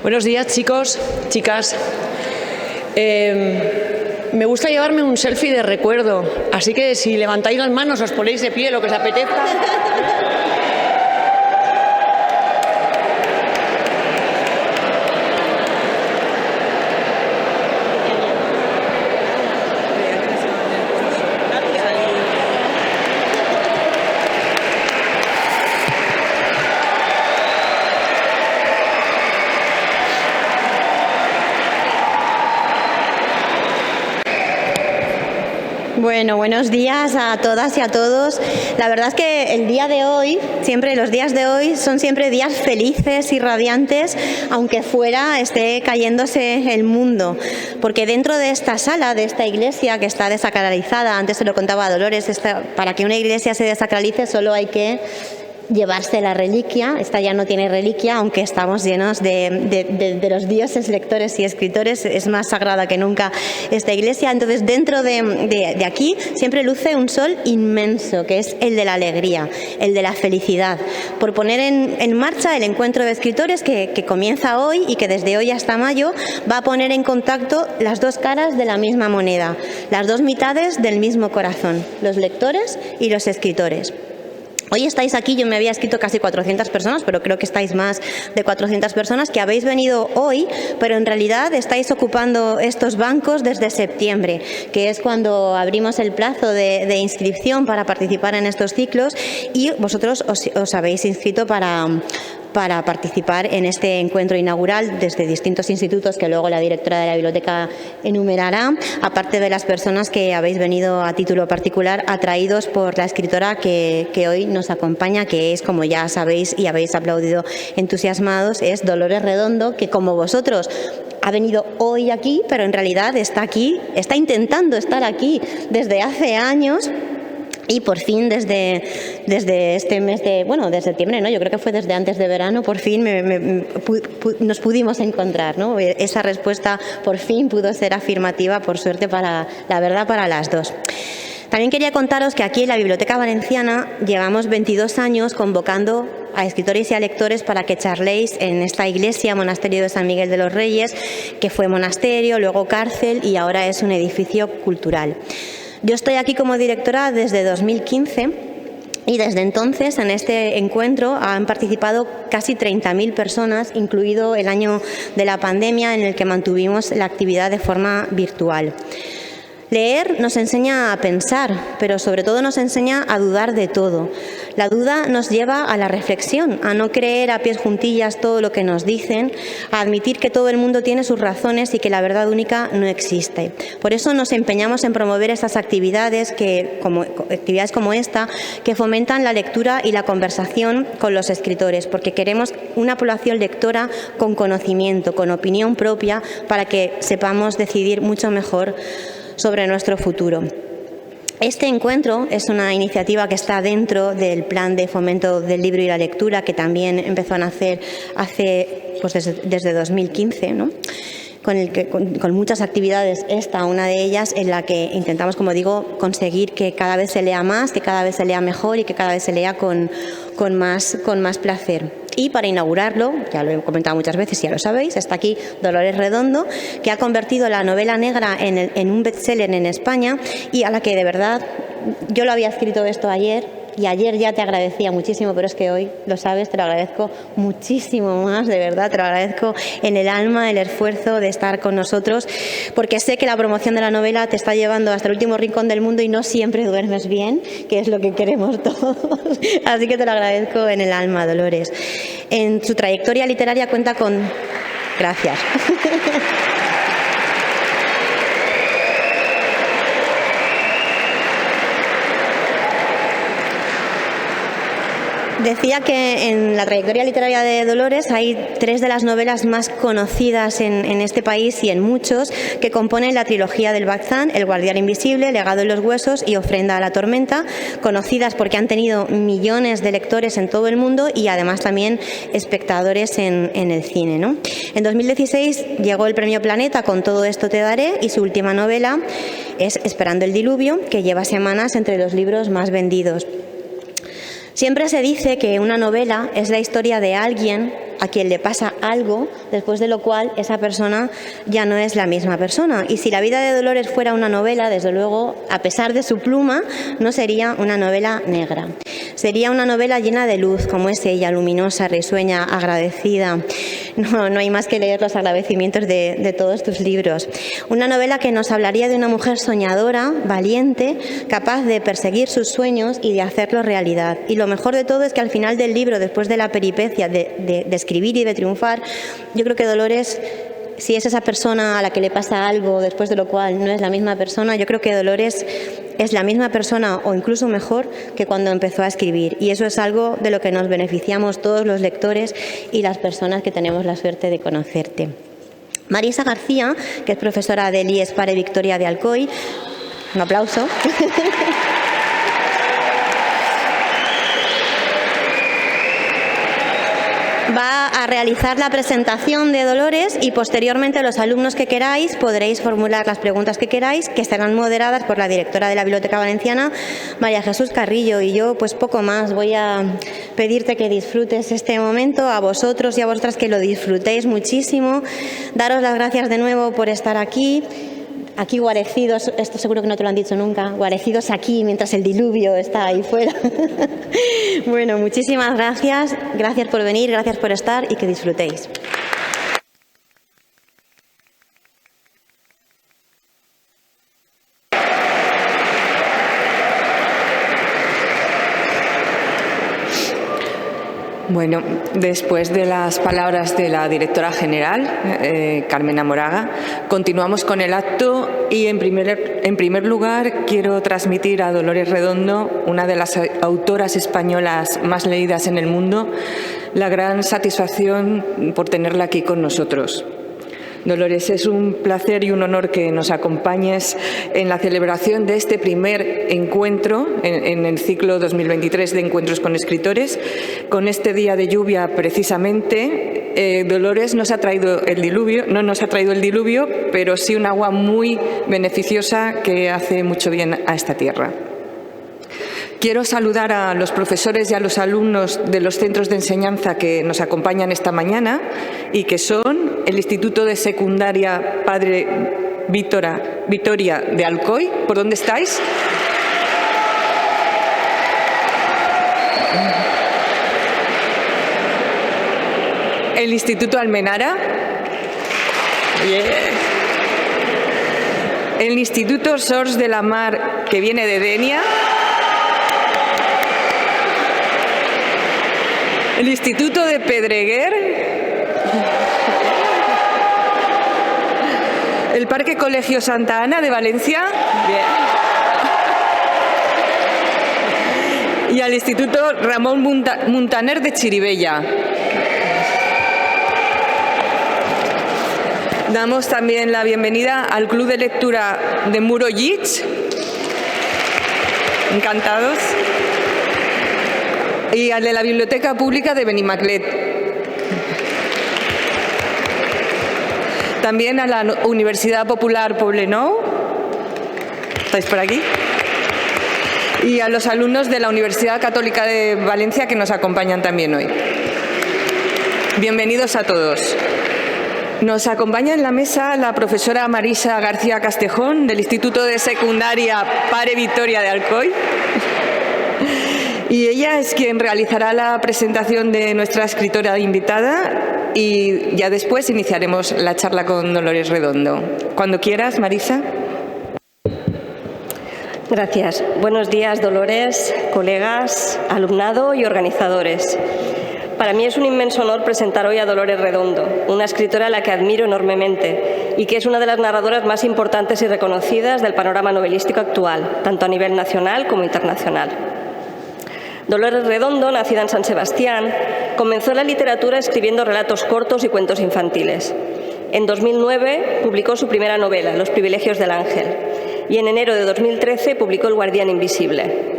Buenos días, chicos, chicas. Me gusta llevarme un selfie de recuerdo, así que si levantáis las manos, os ponéis de pie, lo que os apetezca. Bueno, buenos días a todas y a todos. La verdad es que el día de hoy, los días de hoy son siempre días felices y radiantes, aunque fuera esté cayéndose el mundo. Porque dentro de esta sala, de esta iglesia que está desacralizada, antes se lo contaba a Dolores, para que una iglesia se desacralice solo hay que llevarse la reliquia. Esta ya no tiene reliquia, aunque estamos llenos de los dioses, lectores y escritores. Es más sagrada que nunca esta iglesia. Entonces, dentro de aquí siempre luce un sol inmenso, que es el de la alegría, el de la felicidad, por poner en marcha el encuentro de escritores que comienza hoy y que desde hoy hasta mayo va a poner en contacto las dos caras de la misma moneda, las dos mitades del mismo corazón, los lectores y los escritores. Hoy estáis aquí, yo me había escrito casi 400 personas, pero creo que estáis más de 400 personas que habéis venido hoy, pero en realidad estáis ocupando estos bancos desde septiembre, que es cuando abrimos el plazo de inscripción para participar en estos ciclos, y vosotros os habéis inscrito para participar en este encuentro inaugural desde distintos institutos que luego la directora de la biblioteca enumerará, aparte de las personas que habéis venido a título particular atraídos por la escritora que hoy nos acompaña, que es, como ya sabéis y habéis aplaudido entusiasmados, es Dolores Redondo, que como vosotros ha venido hoy aquí, pero en realidad está aquí, está intentando estar aquí desde hace años. Y por fin desde este mes de septiembre, ¿no? Yo creo que fue desde antes de verano, por fin nos pudimos encontrar, ¿no? Esa respuesta por fin pudo ser afirmativa, por suerte, para las dos. También quería contaros que aquí en la Biblioteca Valenciana llevamos 22 años convocando a escritores y a lectores para que charléis en esta iglesia, Monasterio de San Miguel de los Reyes, que fue monasterio, luego cárcel y ahora es un edificio cultural. Yo estoy aquí como directora desde 2015 y desde entonces en este encuentro han participado casi 30.000 personas, incluido el año de la pandemia en el que mantuvimos la actividad de forma virtual. Leer nos enseña a pensar, pero sobre todo nos enseña a dudar de todo. La duda nos lleva a la reflexión, a no creer a pies juntillas todo lo que nos dicen, a admitir que todo el mundo tiene sus razones y que la verdad única no existe. Por eso nos empeñamos en promover estas actividades como esta, que fomentan la lectura y la conversación con los escritores, porque queremos una población lectora con conocimiento, con opinión propia, para que sepamos decidir mucho mejor sobre nuestro futuro. Este encuentro es una iniciativa que está dentro del plan de fomento del libro y la lectura, que también empezó a nacer desde 2015, ¿no? Con muchas actividades, esta una de ellas, en la que intentamos, como digo, conseguir que cada vez se lea más, que cada vez se lea mejor y que cada vez se lea con más placer. Y para inaugurarlo, ya lo he comentado muchas veces, ya lo sabéis, está aquí Dolores Redondo, que ha convertido la novela negra en un bestseller en España y a la que de verdad, yo lo había escrito esto ayer y ayer ya te agradecía muchísimo, pero es que hoy, lo sabes, te lo agradezco muchísimo más, de verdad, te lo agradezco en el alma, el esfuerzo de estar con nosotros, porque sé que la promoción de la novela te está llevando hasta el último rincón del mundo y no siempre duermes bien, que es lo que queremos todos. Así que te lo agradezco en el alma, Dolores. En su trayectoria literaria cuenta con... Gracias. Decía que en la trayectoria literaria de Dolores hay 3 de las novelas más conocidas en este país y en muchos, que componen la trilogía del Baztán: El guardián invisible, Legado en los huesos y Ofrenda a la tormenta, conocidas porque han tenido millones de lectores en todo el mundo y además también espectadores en el cine, ¿no? En 2016 llegó el Premio Planeta con Todo esto te daré, y su última novela es Esperando el diluvio, que lleva semanas entre los libros más vendidos. Siempre se dice que una novela es la historia de alguien a quien le pasa algo, después de lo cual esa persona ya no es la misma persona. Y si la vida de Dolores fuera una novela, desde luego, a pesar de su pluma, no sería una novela negra. Sería una novela llena de luz, como es ella, luminosa, risueña, agradecida. No hay más que leer los agradecimientos de todos tus libros. Una novela que nos hablaría de una mujer soñadora, valiente, capaz de perseguir sus sueños y de hacerlos realidad. Y lo mejor de todo es que al final del libro, después de la peripecia de escribir y de triunfar, yo creo que Dolores, si es esa persona a la que le pasa algo, después de lo cual no es la misma persona, yo creo que Dolores es la misma persona o incluso mejor que cuando empezó a escribir. Y eso es algo de lo que nos beneficiamos todos los lectores y las personas que tenemos la suerte de conocerte. Marisa García, que es profesora del IES Pare Victoria de Alcoy, un aplauso. Va a realizar la presentación de Dolores y posteriormente los alumnos que queráis podréis formular las preguntas que queráis, que estarán moderadas por la directora de la Biblioteca Valenciana, María Jesús Carrillo. Y yo pues poco más, voy a pedirte que disfrutes este momento, a vosotros y a vosotras que lo disfrutéis muchísimo. Daros las gracias de nuevo por estar aquí guarecidos, esto seguro que no te lo han dicho nunca, guarecidos aquí mientras el diluvio está ahí fuera. Bueno, muchísimas gracias por venir, gracias por estar y que disfrutéis. Bueno, después de las palabras de la directora general, Carmen Amoraga, continuamos con el acto y en primer lugar quiero transmitir a Dolores Redondo, una de las autoras españolas más leídas en el mundo, la gran satisfacción por tenerla aquí con nosotros. Dolores, es un placer y un honor que nos acompañes en la celebración de este primer encuentro en el ciclo 2023 de Encuentros con Escritores. Con este día de lluvia, precisamente, Dolores no nos ha traído el diluvio, pero sí un agua muy beneficiosa que hace mucho bien a esta tierra. Quiero saludar a los profesores y a los alumnos de los centros de enseñanza que nos acompañan esta mañana y que son el Instituto de Secundaria Padre Victoria de Alcoy. ¿Por dónde estáis? El Instituto Almenara. El Instituto Sors de la Mar, que viene de Denia. El Instituto de Pedreguer, el Parque Colegio Santa Ana de Valencia, bien, y al Instituto Ramón Muntaner de Chirivella. Damos también la bienvenida al Club de Lectura de Muro Llits. Encantados. Y al de la Biblioteca Pública de Benimaclet. También a la Universidad Popular Poblenou. ¿Estáis por aquí? Y a los alumnos de la Universidad Católica de Valencia que nos acompañan también hoy. Bienvenidos a todos. Nos acompaña en la mesa la profesora Marisa García Castejón del Instituto de Secundaria Pare Victoria de Alcoy. Y ella es quien realizará la presentación de nuestra escritora invitada y ya después iniciaremos la charla con Dolores Redondo. Cuando quieras, Marisa. Gracias. Buenos días, Dolores, colegas, alumnado y organizadores. Para mí es un inmenso honor presentar hoy a Dolores Redondo, una escritora a la que admiro enormemente y que es una de las narradoras más importantes y reconocidas del panorama novelístico actual, tanto a nivel nacional como internacional. Dolores Redondo, nacida en San Sebastián, comenzó la literatura escribiendo relatos cortos y cuentos infantiles. En 2009 publicó su primera novela, Los privilegios del ángel, y en enero de 2013 publicó El guardián invisible.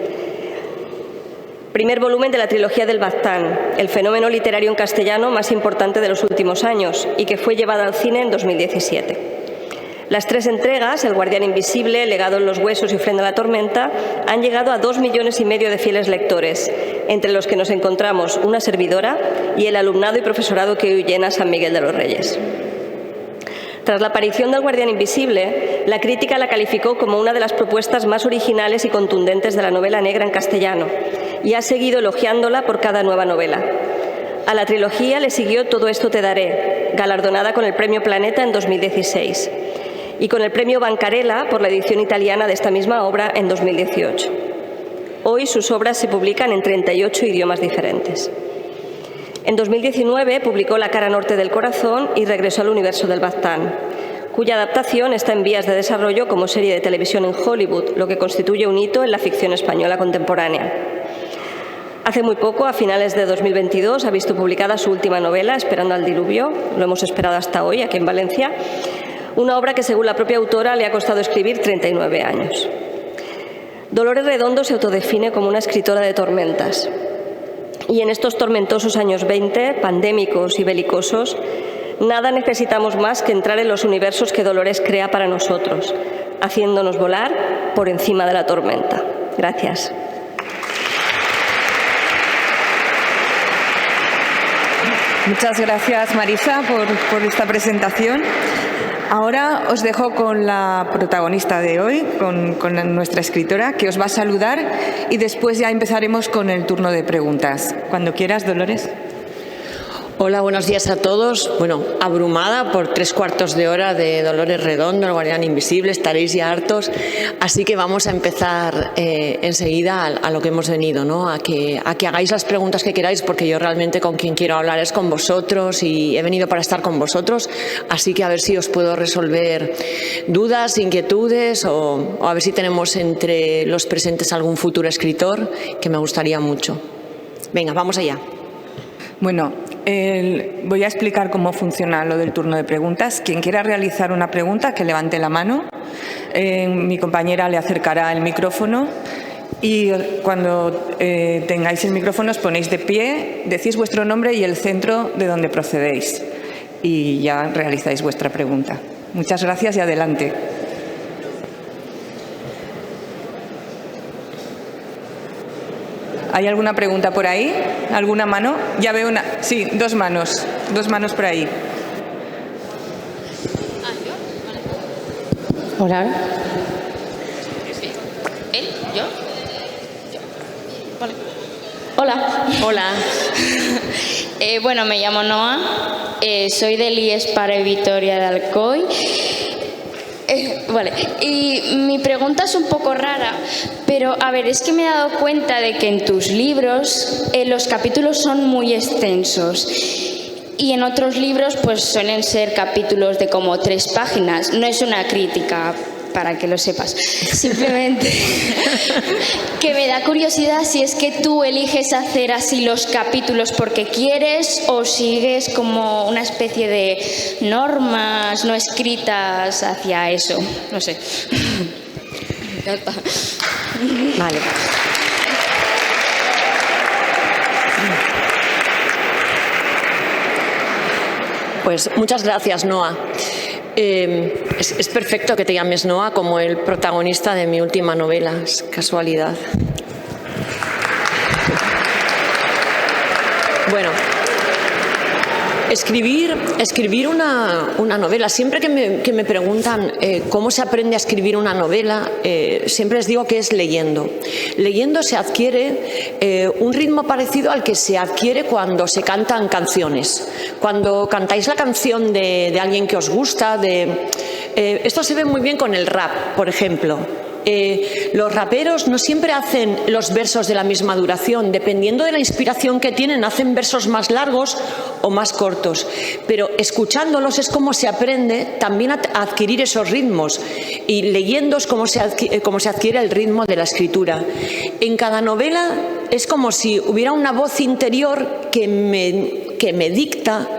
Primer volumen de la trilogía del Baztán, el fenómeno literario en castellano más importante de los últimos años y que fue llevada al cine en 2017. Las 3 entregas, El guardián invisible, Legado en los huesos y Ofrenda a la tormenta, han llegado a 2,5 millones de fieles lectores, entre los que nos encontramos una servidora y el alumnado y profesorado que hoy llena San Miguel de los Reyes. Tras la aparición del Guardián Invisible, la crítica la calificó como una de las propuestas más originales y contundentes de la novela negra en castellano y ha seguido elogiándola por cada nueva novela. A la trilogía le siguió Todo esto te daré, galardonada con el Premio Planeta en 2016, y con el Premio Bancarella por la edición italiana de esta misma obra en 2018. Hoy sus obras se publican en 38 idiomas diferentes. En 2019 publicó La cara norte del corazón y regresó al universo del Baztán, cuya adaptación está en vías de desarrollo como serie de televisión en Hollywood, lo que constituye un hito en la ficción española contemporánea. Hace muy poco, a finales de 2022, ha visto publicada su última novela, Esperando al diluvio, lo hemos esperado hasta hoy aquí en Valencia, una obra que, según la propia autora, le ha costado escribir 39 años. Dolores Redondo se autodefine como una escritora de tormentas. Y en estos tormentosos años 20, pandémicos y belicosos, nada necesitamos más que entrar en los universos que Dolores crea para nosotros, haciéndonos volar por encima de la tormenta. Gracias. Muchas gracias, Marisa, por esta presentación. Ahora os dejo con la protagonista de hoy, con nuestra escritora, que os va a saludar y después ya empezaremos con el turno de preguntas. Cuando quieras, Dolores. Hola, buenos días a todos. Bueno, abrumada por 3/4 de hora de Dolores Redondo, El Guardián Invisible, estaréis ya hartos, así que vamos a empezar enseguida a lo que hemos venido, ¿no? A que hagáis las preguntas que queráis, porque yo realmente con quien quiero hablar es con vosotros y he venido para estar con vosotros, así que a ver si os puedo resolver dudas, inquietudes o a ver si tenemos entre los presentes algún futuro escritor, que me gustaría mucho. Venga, vamos allá. Bueno, voy a explicar cómo funciona lo del turno de preguntas. Quien quiera realizar una pregunta, que levante la mano. Mi compañera le acercará el micrófono y cuando tengáis el micrófono os ponéis de pie, decís vuestro nombre y el centro de donde procedéis y ya realizáis vuestra pregunta. Muchas gracias y adelante. ¿Hay alguna pregunta por ahí? ¿Alguna mano? Ya veo una. Sí, dos manos por ahí. Hola. ¿Él? ¿Yo? Vale. Hola. Hola. Bueno, me llamo Noa, soy del IES para Vitoria de Alcoy. Vale, y mi pregunta es un poco rara, pero a ver, es que me he dado cuenta de que en tus libros los capítulos son muy extensos y en otros libros pues suelen ser capítulos de como 3 páginas. No es una crítica, para que lo sepas, simplemente que me da curiosidad si es que tú eliges hacer así los capítulos porque quieres o sigues como una especie de normas no escritas hacia eso, no sé. Ya está. Vale. Pues muchas gracias, Noa. Es perfecto que te llames Noa como el protagonista de mi última novela, es casualidad. Bueno, escribir una novela, siempre que me preguntan cómo se aprende a escribir una novela, siempre les digo que es leyendo. Leyendo se adquiere un ritmo parecido al que se adquiere cuando se cantan canciones. Cuando cantáis la canción de alguien que os gusta, esto se ve muy bien con el rap, por ejemplo. Los raperos no siempre hacen los versos de la misma duración, dependiendo de la inspiración que tienen, hacen versos más largos o más cortos, pero escuchándolos es como se aprende también a adquirir esos ritmos y leyendo es como se adquiere el ritmo de la escritura. En cada novela es como si hubiera una voz interior que me dicta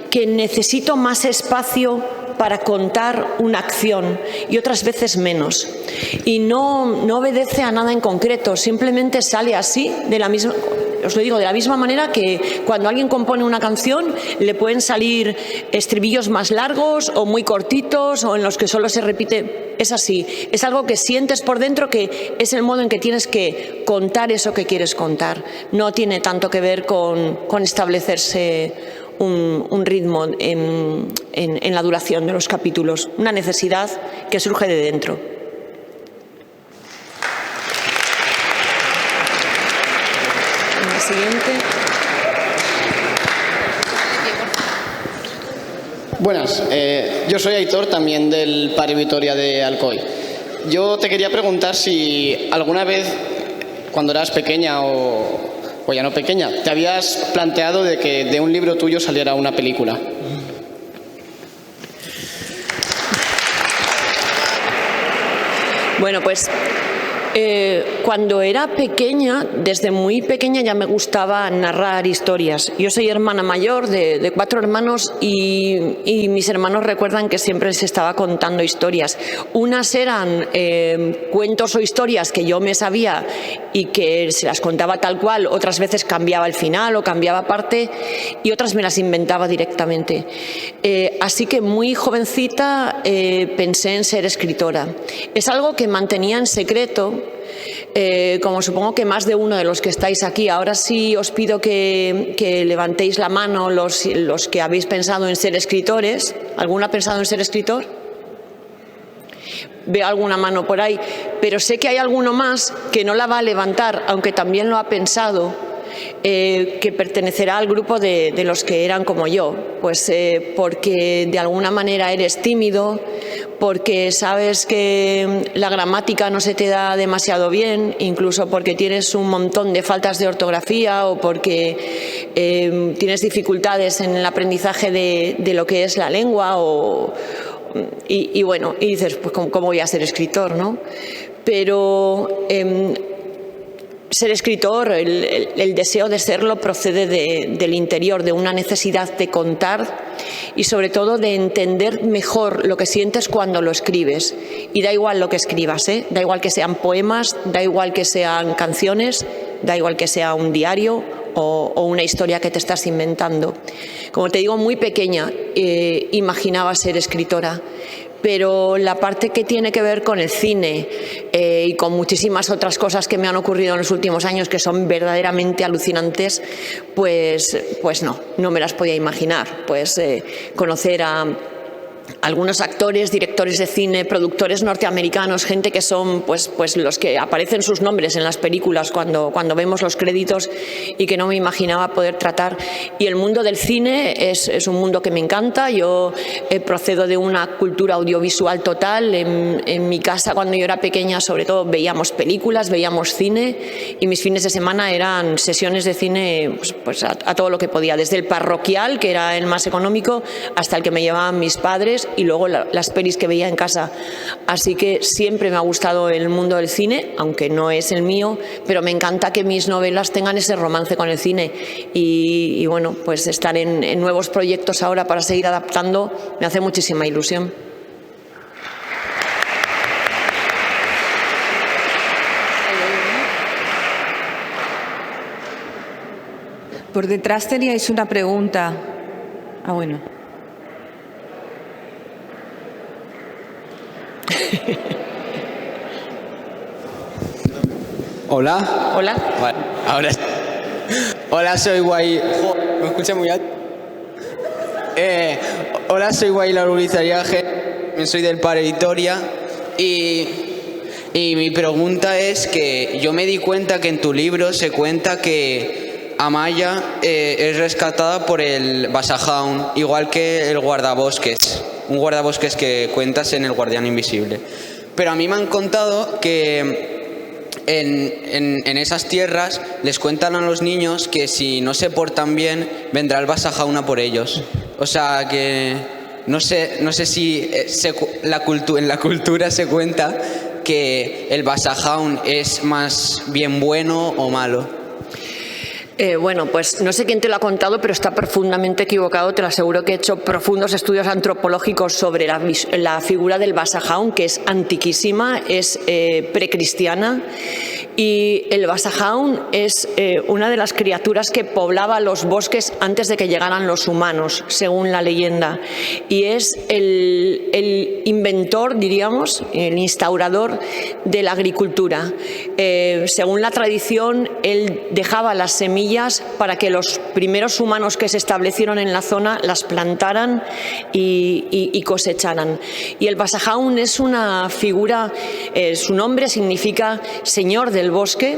que necesito más espacio para contar una acción y otras veces menos. Y no obedece a nada en concreto, simplemente sale así, os lo digo, de la misma manera que cuando alguien compone una canción le pueden salir estribillos más largos o muy cortitos o en los que solo se repite. Es así, es algo que sientes por dentro, que es el modo en que tienes que contar eso que quieres contar. No tiene tanto que ver con establecerse un ritmo en la duración de los capítulos, una necesidad que surge de dentro. Siguiente. Buenas, yo soy Aitor, también del Pare Vitoria de Alcoy. Yo te quería preguntar si alguna vez, cuando eras pequeña o ya no pequeña, te habías planteado de que de un libro tuyo saliera una película. Bueno, pues cuando era pequeña, desde muy pequeña ya me gustaba narrar historias. Yo soy hermana mayor de 4 hermanos y mis hermanos recuerdan que siempre les estaba contando historias. Unas eran cuentos o historias que yo me sabía y que se las contaba tal cual, otras veces cambiaba el final o cambiaba parte y otras me las inventaba directamente. Así que muy jovencita pensé en ser escritora. Es algo que mantenía en secreto, como supongo que más de uno de los que estáis aquí. Ahora sí os pido que levantéis la mano los que habéis pensado en ser escritores. ¿Alguno ha pensado en ser escritor? Veo alguna mano por ahí, pero sé que hay alguno más que no la va a levantar, aunque también lo ha pensado, que pertenecerá al grupo de los que eran como yo, pues porque de alguna manera eres tímido, porque sabes que la gramática no se te da demasiado bien, incluso porque tienes un montón de faltas de ortografía o porque tienes dificultades en el aprendizaje de lo que es la lengua y bueno, y dices, pues ¿cómo voy a ser escritor, no? Pero ser escritor, el deseo de serlo procede del interior, de una necesidad de contar y sobre todo de entender mejor lo que sientes cuando lo escribes. Y da igual lo que escribas, da igual que sean poemas, da igual que sean canciones, da igual que sea un diario o una historia que te estás inventando. Como te digo, muy pequeña imaginaba ser escritora, pero la parte que tiene que ver con el cine y con muchísimas otras cosas que me han ocurrido en los últimos años que son verdaderamente alucinantes, pues no me las podía imaginar. Pues conocer a algunos actores, directores de cine, productores norteamericanos, gente que son pues los que aparecen sus nombres en las películas cuando vemos los créditos y que no me imaginaba poder tratar. Y el mundo del cine es un mundo que me encanta. Yo procedo de una cultura audiovisual total. En mi casa, cuando yo era pequeña, sobre todo veíamos películas, veíamos cine y mis fines de semana eran sesiones de cine pues a todo lo que podía, desde el parroquial, que era el más económico, hasta el que me llevaban mis padres y luego las pelis que veía en casa. Así que siempre me ha gustado el mundo del cine, aunque no es el mío, pero me encanta que mis novelas tengan ese romance con el cine y bueno, pues estar en nuevos proyectos ahora para seguir adaptando me hace muchísima ilusión. Por detrás teníais una pregunta. Ah, bueno. Hola. Hola. Vale, ahora. Hola, soy Guay. ¿Me escucha muy alto? Hola, soy Guay Laurizaríaje. Soy del Pare Vitoria. Y mi pregunta es que yo me di cuenta que en tu libro se cuenta que Amaya es rescatada por el Basajaun, igual que el guardabosques. Un guardabosques que cuentas en El Guardián Invisible. Pero a mí me han contado que en esas tierras les cuentan a los niños que si no se portan bien, vendrá el Basajaun por ellos. O sea que no sé si en la cultura se cuenta que el Basajaun es más bien bueno o malo. Bueno, pues no sé quién te lo ha contado, pero está profundamente equivocado. Te lo aseguro que he hecho profundos estudios antropológicos sobre la figura del Wasajaun, que es antiquísima, es precristiana. Y el Wasajaun es una de las criaturas que poblaba los bosques antes de que llegaran los humanos, según la leyenda. Y es el inventor, diríamos, el instaurador de la agricultura. Según la tradición, él dejaba las semillas para que los primeros humanos que se establecieron en la zona las plantaran y cosecharan. Y el Wasajaun es una figura, su nombre significa señor del bosque,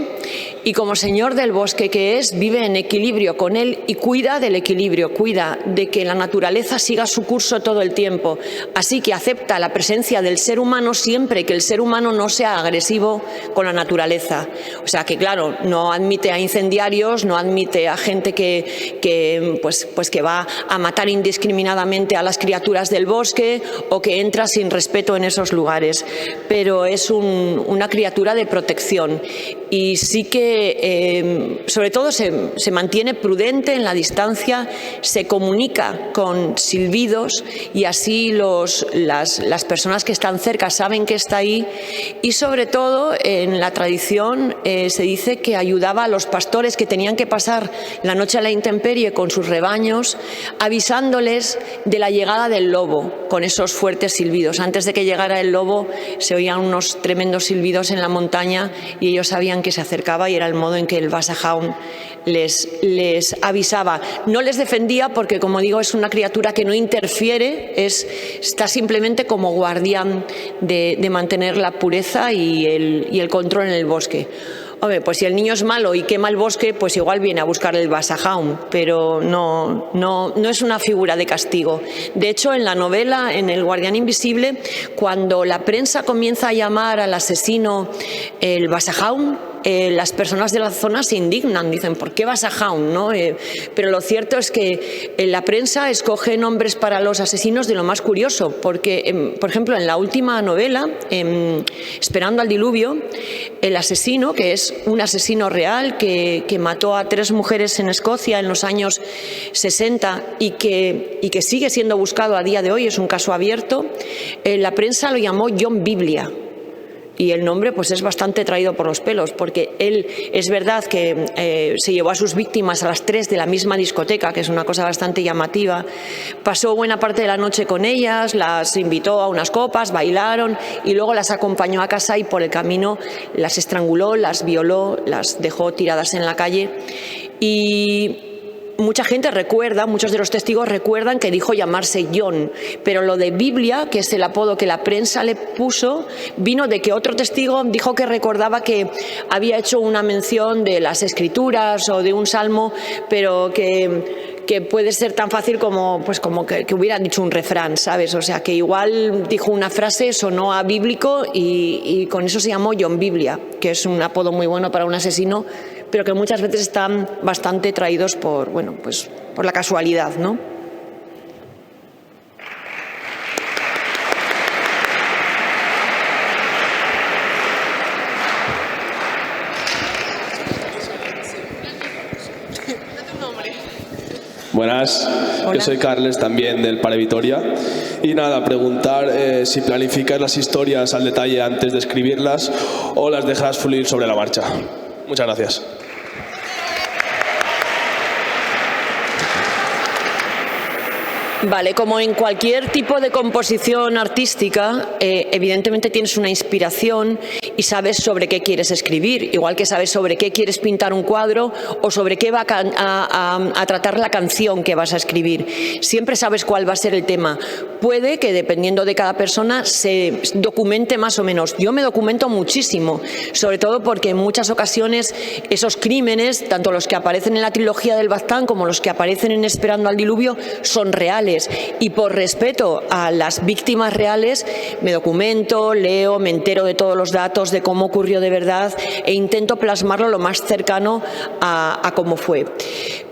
y como señor del bosque que es, vive en equilibrio con él y cuida del equilibrio, cuida de que la naturaleza siga su curso todo el tiempo. Así que acepta la presencia del ser humano siempre que el ser humano no sea agresivo con la naturaleza. O sea que, claro, no admite a incendiarios, no admite a gente que va a matar indiscriminadamente a las criaturas del bosque o que entra sin respeto en esos lugares. Pero es una criatura de protección. Y sí que, sobre todo, se mantiene prudente en la distancia, se comunica con silbidos y así las personas que están cerca saben que está ahí. Y sobre todo, en la tradición se dice que ayudaba a los pastores que tenían que pasar la noche a la intemperie con sus rebaños, avisándoles de la llegada del lobo con esos fuertes silbidos. Antes de que llegara el lobo se oían unos tremendos silbidos en la montaña y ellos sabían que se acercaba, y era el modo en que el Wasajaun les avisaba. No les defendía porque, como digo, es una criatura que no interfiere, está simplemente como guardián de mantener la pureza y el control en el bosque. Hombre, pues si el niño es malo y quema el bosque, pues igual viene a buscar el Wasajaun, pero no es una figura de castigo. De hecho, en la novela, en El Guardián Invisible, cuando la prensa comienza a llamar al asesino el Wasajaun, las personas de la zona se indignan, dicen, ¿por qué Wasajaun? ¿No? Pero lo cierto es que la prensa escoge nombres para los asesinos de lo más curioso, porque, por ejemplo, en la última novela, Esperando al diluvio, el asesino, que es un asesino real que mató a 3 mujeres en Escocia en los años 60 y que sigue siendo buscado a día de hoy, es un caso abierto, la prensa lo llamó John Biblia. Y el nombre pues es bastante traído por los pelos, porque él, es verdad que se llevó a sus víctimas a las 3 de la misma discoteca, que es una cosa bastante llamativa. Pasó buena parte de la noche con ellas, las invitó a unas copas, bailaron y luego las acompañó a casa y por el camino las estranguló, las violó, las dejó tiradas en la calle. Y mucha gente recuerda, muchos de los testigos recuerdan que dijo llamarse John, pero lo de Biblia, que es el apodo que la prensa le puso, vino de que otro testigo dijo que recordaba que había hecho una mención de las Escrituras o de un salmo, pero que puede ser tan fácil como que hubieran dicho un refrán, ¿sabes? O sea, que igual dijo una frase, sonó a bíblico y con eso se llamó John Biblia, que es un apodo muy bueno para un asesino, pero que muchas veces están bastante traídos por la casualidad, ¿no? Buenas, Hola. Yo soy Carles, también del Pare Vitoria. Y nada, preguntar si planificas las historias al detalle antes de escribirlas o las dejas fluir sobre la marcha. Muchas gracias. Vale, como en cualquier tipo de composición artística, evidentemente tienes una inspiración y sabes sobre qué quieres escribir, igual que sabes sobre qué quieres pintar un cuadro o sobre qué va a tratar la canción que vas a escribir. Siempre sabes cuál va a ser el tema. Puede que, dependiendo de cada persona, se documente más o menos. Yo me documento muchísimo, sobre todo porque en muchas ocasiones esos crímenes, tanto los que aparecen en la trilogía del Baztán como los que aparecen en Esperando al diluvio, son reales. Y por respeto a las víctimas reales, me documento, leo, me entero de todos los datos, de cómo ocurrió de verdad e intento plasmarlo lo más cercano a cómo fue.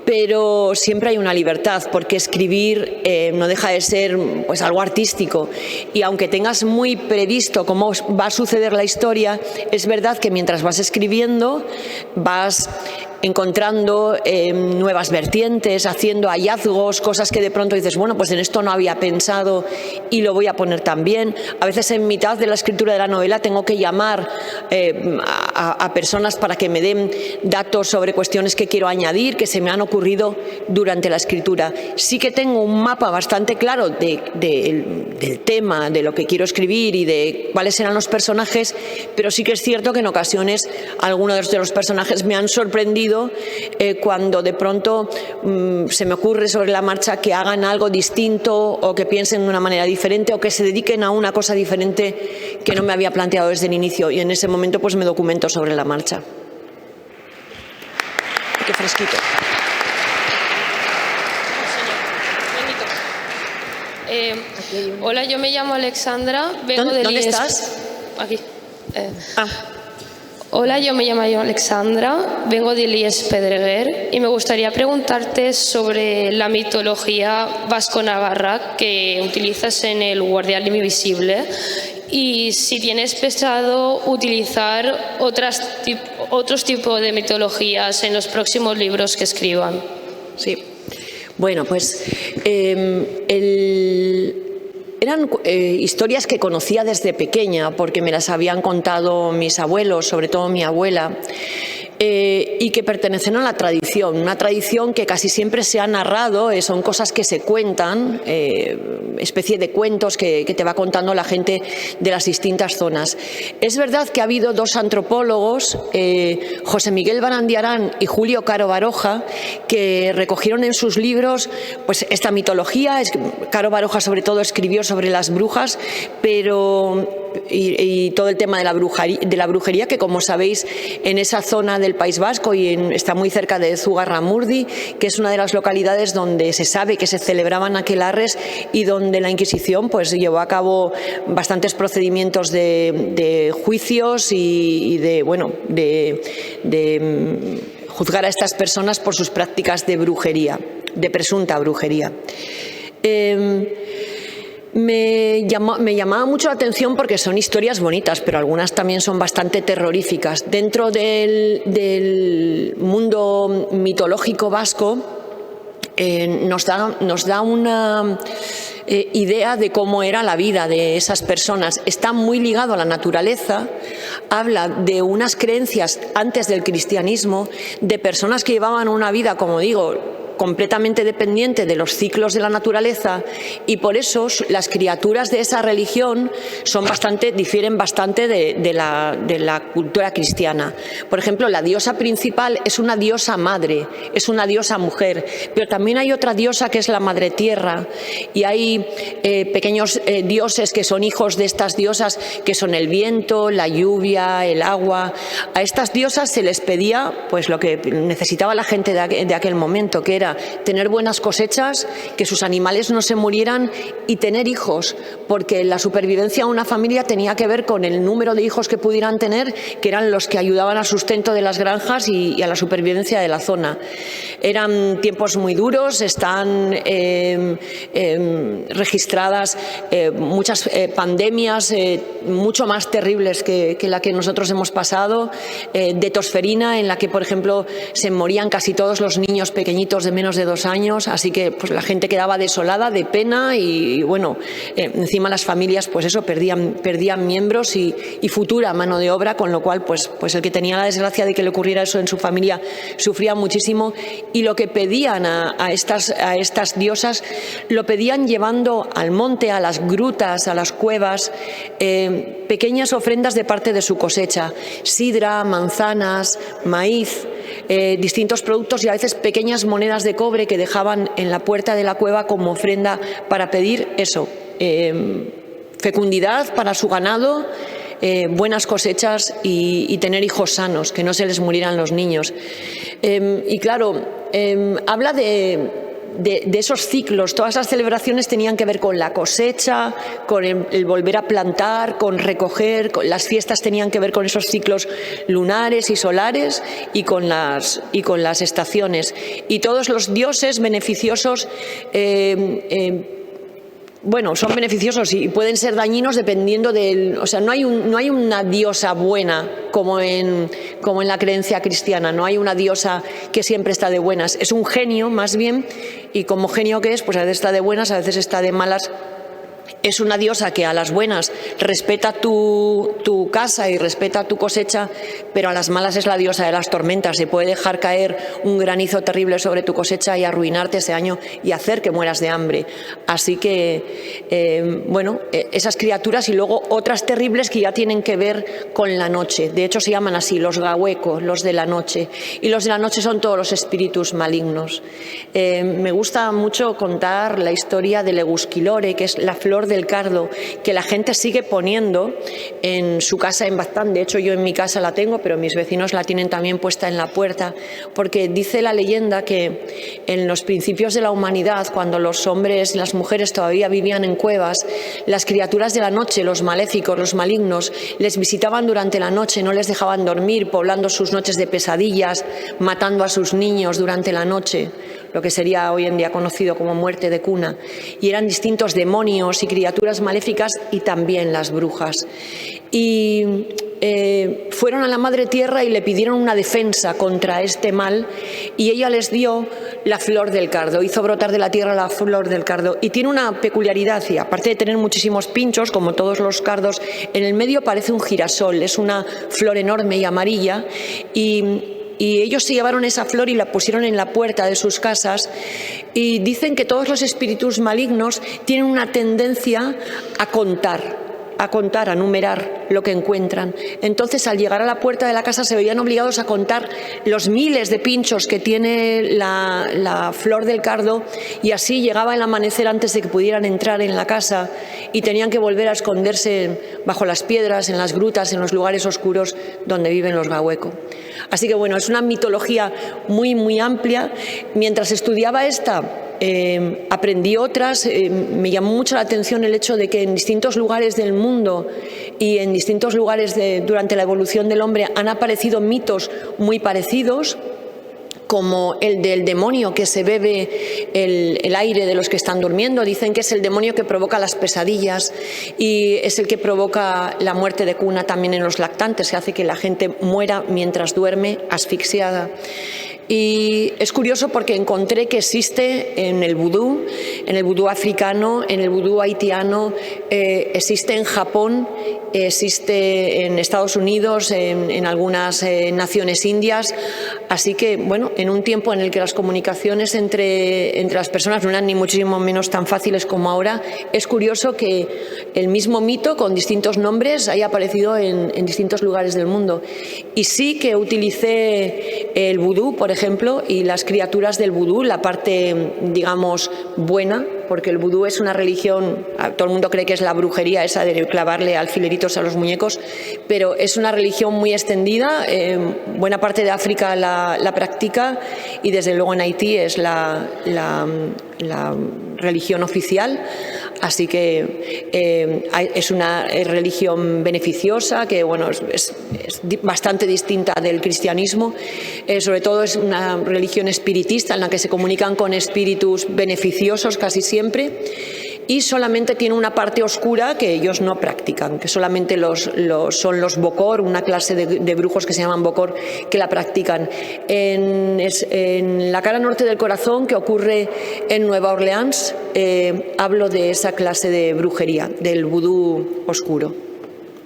Pero siempre hay una libertad, porque escribir no deja de ser pues algo artístico, y aunque tengas muy previsto cómo va a suceder la historia, es verdad que mientras vas escribiendo vas encontrando nuevas vertientes, haciendo hallazgos, cosas que de pronto dices, bueno, pues en esto no había pensado y lo voy a poner también. A veces en mitad de la escritura de la novela tengo que llamar a personas para que me den datos sobre cuestiones que quiero añadir, que se me han ocurrido durante la escritura. Sí que tengo un mapa bastante claro del tema, de lo que quiero escribir y de cuáles serán los personajes, pero sí que es cierto que en ocasiones algunos de los personajes me han sorprendido cuando de pronto se me ocurre sobre la marcha que hagan algo distinto o que piensen de una manera diferente o que se dediquen a una cosa diferente que no me había planteado desde el inicio, y en ese momento pues me documento sobre la marcha. Qué fresquito. Hola, yo me llamo Alexandra. Vengo de ¿Dónde estás? Aquí. Hola, yo me llamo Alexandra, vengo de Illes Pedreguer y me gustaría preguntarte sobre la mitología vasco-navarra que utilizas en El Guardián Invisible y si tienes pensado utilizar otros tipos de mitologías en los próximos libros que escriban. Sí. Bueno, pues eran historias que conocía desde pequeña porque me las habían contado mis abuelos, sobre todo mi abuela, y que pertenecen a la tradición, una tradición que casi siempre se ha narrado, son cosas que se cuentan, especie de cuentos que te va contando la gente de las distintas zonas. Es verdad que ha habido dos antropólogos, José Miguel Barandiarán y Julio Caro Baroja, que recogieron en sus libros pues esta mitología. Caro Baroja sobre todo escribió sobre las brujas, pero y todo el tema de la brujería, que como sabéis en esa zona del País Vasco está muy cerca de Zugarramurdi, que es una de las localidades donde se sabe que se celebraban aquelarres y donde la Inquisición pues llevó a cabo bastantes procedimientos de juicios y de juzgar a estas personas por sus prácticas de brujería, de presunta brujería. Me llamaba mucho la atención porque son historias bonitas, pero algunas también son bastante terroríficas. Dentro del mundo mitológico vasco nos da una idea de cómo era la vida de esas personas. Está muy ligado a la naturaleza, habla de unas creencias antes del cristianismo, de personas que llevaban una vida, como digo, completamente dependiente de los ciclos de la naturaleza, y por eso las criaturas de esa religión difieren bastante de la cultura cristiana. Por ejemplo, la diosa principal es una diosa madre, es una diosa mujer, pero también hay otra diosa que es la madre tierra, y hay pequeños dioses que son hijos de estas diosas, que son el viento, la lluvia, el agua. A estas diosas se les pedía pues lo que necesitaba la gente de aquel momento, que era tener buenas cosechas, que sus animales no se murieran y tener hijos, porque la supervivencia de una familia tenía que ver con el número de hijos que pudieran tener, que eran los que ayudaban al sustento de las granjas y a la supervivencia de la zona. Eran tiempos muy duros, están registradas muchas pandemias mucho más terribles que la que nosotros hemos pasado, de tosferina, en la que por ejemplo se morían casi todos los niños pequeñitos de menos de 2 años, así que pues la gente quedaba desolada, de pena, y bueno, encima las familias pues eso, perdían miembros y futura mano de obra, con lo cual pues el que tenía la desgracia de que le ocurriera eso en su familia sufría muchísimo, y lo que pedían a estas diosas lo pedían llevando al monte, a las grutas, a las cuevas, pequeñas ofrendas de parte de su cosecha, sidra, manzanas, maíz, distintos productos, y a veces pequeñas monedas de cobre que dejaban en la puerta de la cueva como ofrenda para pedir eso, fecundidad para su ganado, buenas cosechas y tener hijos sanos, que no se les murieran los niños. Y claro, habla de esos ciclos. Todas las celebraciones tenían que ver con la cosecha, con el volver a plantar, con recoger. Las fiestas tenían que ver con esos ciclos lunares y solares y con las estaciones. Y todos los dioses beneficiosos bueno, son beneficiosos y pueden ser dañinos dependiendo del... O sea, no hay una diosa buena como en la creencia cristiana, no hay una diosa que siempre está de buenas. Es un genio, más bien, y como genio que es, pues a veces está de buenas, a veces está de malas. Es una diosa que a las buenas respeta tu casa y respeta tu cosecha, pero a las malas es la diosa de las tormentas. Se puede dejar caer un granizo terrible sobre tu cosecha y arruinarte ese año y hacer que mueras de hambre. Así que, bueno, esas criaturas y luego otras terribles que ya tienen que ver con la noche. De hecho se llaman así, los gahuecos, los de la noche. Y los de la noche son todos los espíritus malignos. Me gusta mucho contar la historia del Egusquilore, que es la flor del cardo, que la gente sigue poniendo en su casa en Baztán. De hecho, yo en mi casa la tengo, pero mis vecinos la tienen también puesta en la puerta, porque dice la leyenda que en los principios de la humanidad, cuando los hombres y las mujeres todavía vivían en cuevas, las criaturas de la noche, los maléficos, los malignos, les visitaban durante la noche, no les dejaban dormir, poblando sus noches de pesadillas, matando a sus niños durante la noche, lo que sería hoy en día conocido como muerte de cuna. Y eran distintos demonios y criaturas maléficas y también las brujas. Y fueron a la Madre Tierra y le pidieron una defensa contra este mal y ella les dio la flor del cardo, hizo brotar de la tierra la flor del cardo y tiene una peculiaridad y aparte de tener muchísimos pinchos como todos los cardos, en el medio parece un girasol, es una flor enorme y amarilla y ellos se llevaron esa flor y la pusieron en la puerta de sus casas y dicen que todos los espíritus malignos tienen una tendencia a contar, a numerar lo que encuentran. Entonces, al llegar a la puerta de la casa se veían obligados a contar los miles de pinchos que tiene la flor del cardo y así llegaba el amanecer antes de que pudieran entrar en la casa y tenían que volver a esconderse bajo las piedras, en las grutas, en los lugares oscuros donde viven los gahuecos. Así que bueno, es una mitología muy, muy amplia. Mientras estudiaba esta, aprendí otras. Me llamó mucho la atención el hecho de que en distintos lugares del mundo y en distintos lugares durante la evolución del hombre han aparecido mitos muy parecidos, como el del demonio que se bebe el aire de los que están durmiendo. Dicen que es el demonio que provoca las pesadillas y es el que provoca la muerte de cuna también en los lactantes, que hace que la gente muera mientras duerme asfixiada. Y es curioso porque encontré que existe en el vudú africano, en el vudú haitiano, existe en Japón, existe en Estados Unidos, en algunas naciones indias. Así que, bueno, en un tiempo en el que las comunicaciones entre las personas no eran ni muchísimo menos tan fáciles como ahora, es curioso que el mismo mito con distintos nombres haya aparecido en distintos lugares del mundo. Y sí que utilicé el vudú, por ejemplo, y las criaturas del vudú, la parte, digamos, buena, porque el vudú es una religión, todo el mundo cree que es la brujería esa de clavarle alfileritos a los muñecos, pero es una religión muy extendida, buena parte de África la practica y desde luego en Haití es la religión oficial, así que es una religión beneficiosa que bueno, es bastante distinta del cristianismo, sobre todo es una religión espiritista en la que se comunican con espíritus beneficiosos casi siempre y solamente tiene una parte oscura que ellos no practican, que solamente son los bokor, una clase de brujos que se llaman bokor, que la practican. En la cara norte del corazón, que ocurre en Nueva Orleans, hablo de esa clase de brujería, del vudú oscuro.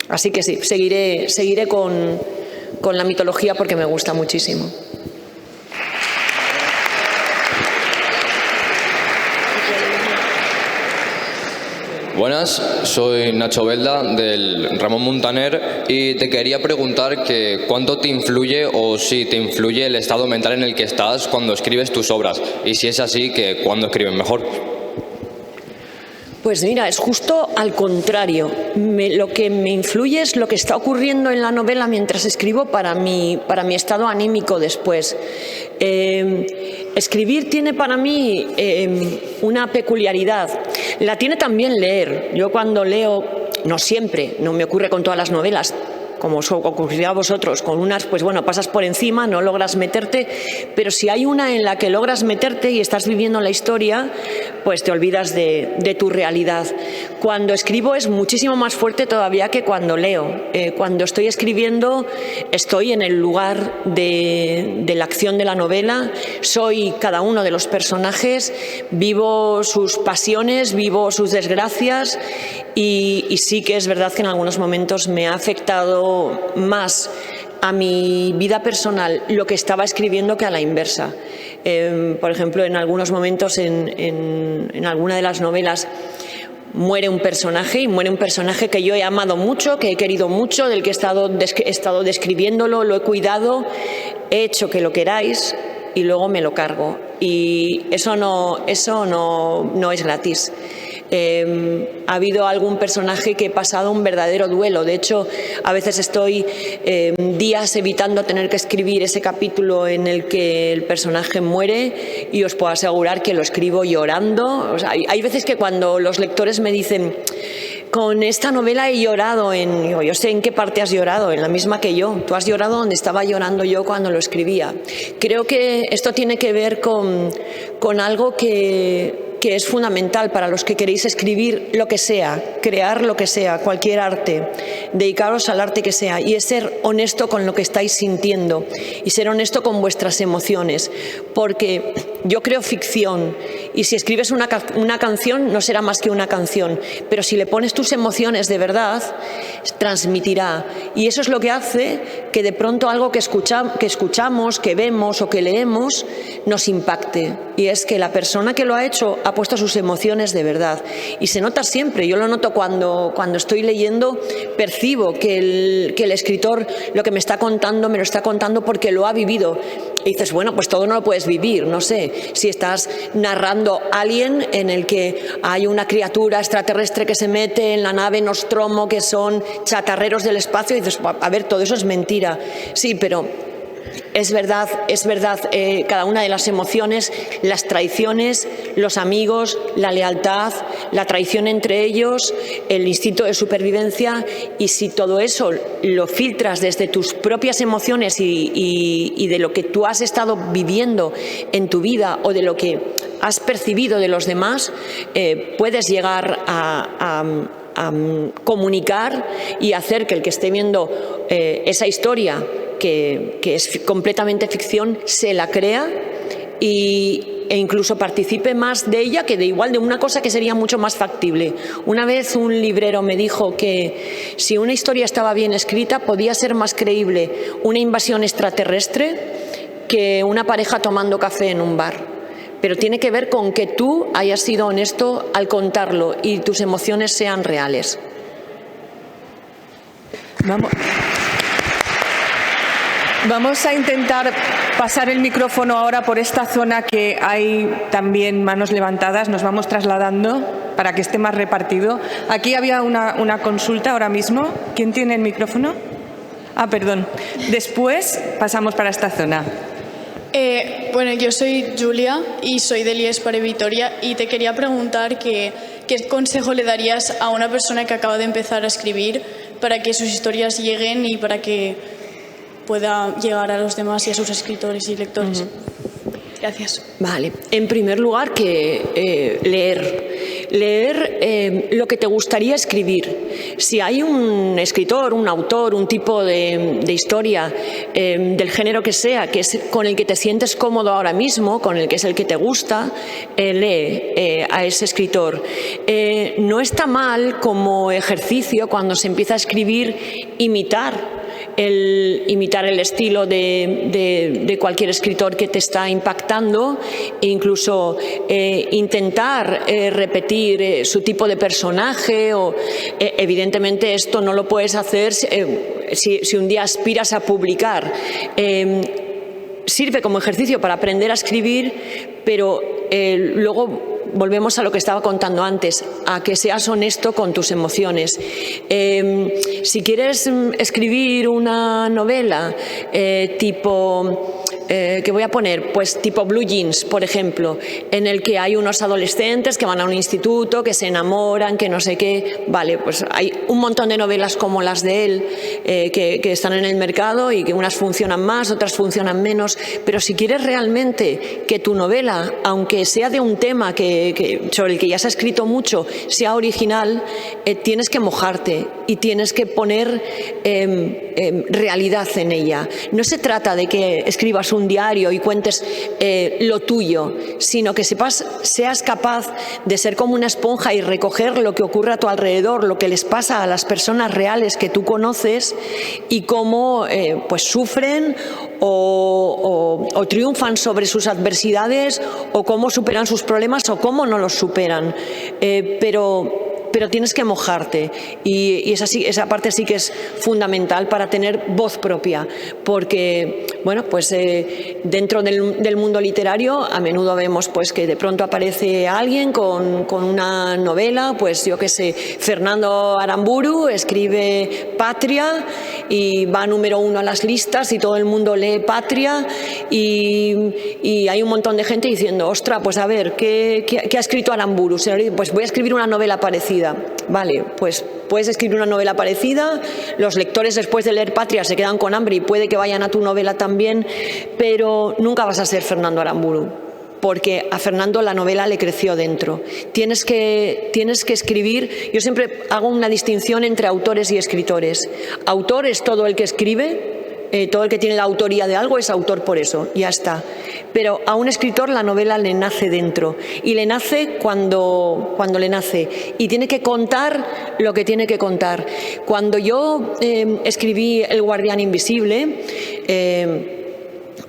Así que sí, seguiré con la mitología porque me gusta muchísimo. Buenas, soy Nacho Belda del Ramón Muntaner y te quería preguntar que cuánto te influye o si te influye el estado mental en el que estás cuando escribes tus obras y si es así, que cuándo escribes mejor. Pues mira, es justo al contrario. Lo que me influye es lo que está ocurriendo en la novela mientras escribo para mi estado anímico después. Escribir tiene para mí una peculiaridad. La tiene también leer. Yo cuando leo, no siempre, no me ocurre con todas las novelas, como os ocurrirá a vosotros, con unas, pues bueno, pasas por encima, no logras meterte, pero si hay una en la que logras meterte y estás viviendo la historia, pues te olvidas de tu realidad. Cuando escribo es muchísimo más fuerte todavía que cuando leo. Cuando estoy escribiendo estoy en el lugar de la acción de la novela, soy cada uno de los personajes, vivo sus pasiones, vivo sus desgracias y sí que es verdad que en algunos momentos me ha afectado más a mi vida personal lo que estaba escribiendo que a la inversa. Por ejemplo, en algunos momentos en alguna de las novelas muere un personaje, y muere un personaje que yo he amado mucho, que he querido mucho, del que he estado describiéndolo, lo he cuidado, he hecho que lo queráis y luego me lo cargo. Y eso no es gratis. Ha habido algún personaje que he pasado un verdadero duelo. De hecho, a veces estoy días evitando tener que escribir ese capítulo en el que el personaje muere y os puedo asegurar que lo escribo llorando. O sea, hay veces que cuando los lectores me dicen: con esta novela he llorado, digo, yo sé en qué parte has llorado, en la misma que yo. Tú has llorado donde estaba llorando yo cuando lo escribía. Creo que esto tiene que ver con algo que es fundamental para los que queréis escribir lo que sea, crear lo que sea, cualquier arte, dedicaros al arte que sea, y es ser honesto con lo que estáis sintiendo y ser honesto con vuestras emociones, porque yo creo ficción y si escribes una canción no será más que una canción, pero si le pones tus emociones de verdad, transmitirá, y eso es lo que hace que de pronto algo que escuchamos, que vemos o que leemos nos impacte, y es que la persona que lo ha hecho ha puesto sus emociones de verdad, y se nota siempre. Yo lo noto cuando estoy leyendo, percibo que el escritor lo que me está contando me lo está contando porque lo ha vivido, y dices, bueno, pues todo no lo puedes vivir, no sé, si estás narrando Alien, en el que hay una criatura extraterrestre que se mete en la nave Nostromo, que son chatarreros del espacio, y dices, a ver, todo eso es mentira. Sí, pero es verdad, cada una de las emociones, las traiciones, los amigos, la lealtad, la traición entre ellos, el instinto de supervivencia, y si todo eso lo filtras desde tus propias emociones y de lo que tú has estado viviendo en tu vida o de lo que has percibido de los demás, puedes llegar a comunicar y hacer que el que esté viendo esa historia, que es completamente ficción, se la crea e incluso participe más de ella que de una cosa que sería mucho más factible. Una vez un librero me dijo que si una historia estaba bien escrita podía ser más creíble una invasión extraterrestre que una pareja tomando café en un bar. Pero tiene que ver con que tú hayas sido honesto al contarlo y tus emociones sean reales. Vamos a intentar pasar el micrófono ahora por esta zona que hay también manos levantadas. Nos vamos trasladando para que esté más repartido. Aquí había una consulta ahora mismo. ¿Quién tiene el micrófono? Ah, perdón. Después pasamos para esta zona. Bueno, yo soy Julia y soy de IES Pare Vitoria, y te quería preguntar qué consejo le darías a una persona que acaba de empezar a escribir para que sus historias lleguen y para que pueda llegar a los demás y a sus escritores y lectores. Gracias. Vale. En primer lugar, que leer lo que te gustaría escribir. Si hay un escritor, un autor, un tipo de historia del género que sea, que es con el que te sientes cómodo ahora mismo, con el que es el que te gusta, lee a ese escritor. No está mal como ejercicio cuando se empieza a escribir imitar el estilo de cualquier escritor que te está impactando, e incluso intentar repetir su tipo de personaje. Evidentemente esto no lo puedes hacer si un día aspiras a publicar. Sirve como ejercicio para aprender a escribir, pero luego volvemos a lo que estaba contando antes, a que seas honesto con tus emociones. Si quieres escribir una novela tipo ¿qué voy a poner? Pues tipo Blue Jeans, por ejemplo, en el que hay unos adolescentes que van a un instituto, que se enamoran, que no sé qué. Vale, pues hay un montón de novelas como las de él que están en el mercado y que unas funcionan más, otras funcionan menos, pero si quieres realmente que tu novela, aunque sea de un tema sobre el que ya se ha escrito mucho, sea original, tienes que mojarte y tienes que poner realidad en ella. No se trata de que escribas un diario y cuentes lo tuyo, sino que seas capaz de ser como una esponja y recoger lo que ocurre a tu alrededor, lo que les pasa a las personas reales que tú conoces y cómo pues sufren o triunfan sobre sus adversidades, o cómo superan sus problemas o cómo no los superan. Pero tienes que mojarte y esa parte sí que es fundamental para tener voz propia, porque bueno, pues dentro del mundo literario a menudo vemos pues que de pronto aparece alguien con una novela, pues yo qué sé, Fernando Aramburu escribe Patria y va número 1 a las listas y todo el mundo lee Patria y hay un montón de gente diciendo, ostras, pues a ver, ¿qué ha escrito Aramburu? Pues voy a escribir una novela parecida. Vale, pues puedes escribir una novela parecida, los lectores después de leer Patria se quedan con hambre y puede que vayan a tu novela también, pero nunca vas a ser Fernando Aramburu, porque a Fernando la novela le creció dentro. Tienes que escribir, yo siempre hago una distinción entre autores y escritores. Autor es todo el que escribe, todo el que tiene la autoría de algo es autor por eso, ya está. Pero a un escritor la novela le nace dentro y le nace cuando le nace y tiene que contar lo que tiene que contar. Cuando yo escribí El guardián invisible,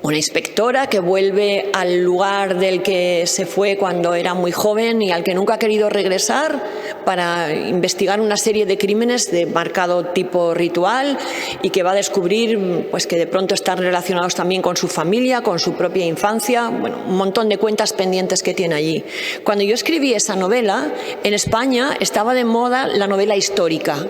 una inspectora que vuelve al lugar del que se fue cuando era muy joven y al que nunca ha querido regresar para investigar una serie de crímenes de marcado tipo ritual y que va a descubrir pues que de pronto están relacionados también con su familia, con su propia infancia, bueno, un montón de cuentas pendientes que tiene allí. Cuando yo escribí esa novela, en España estaba de moda la novela histórica.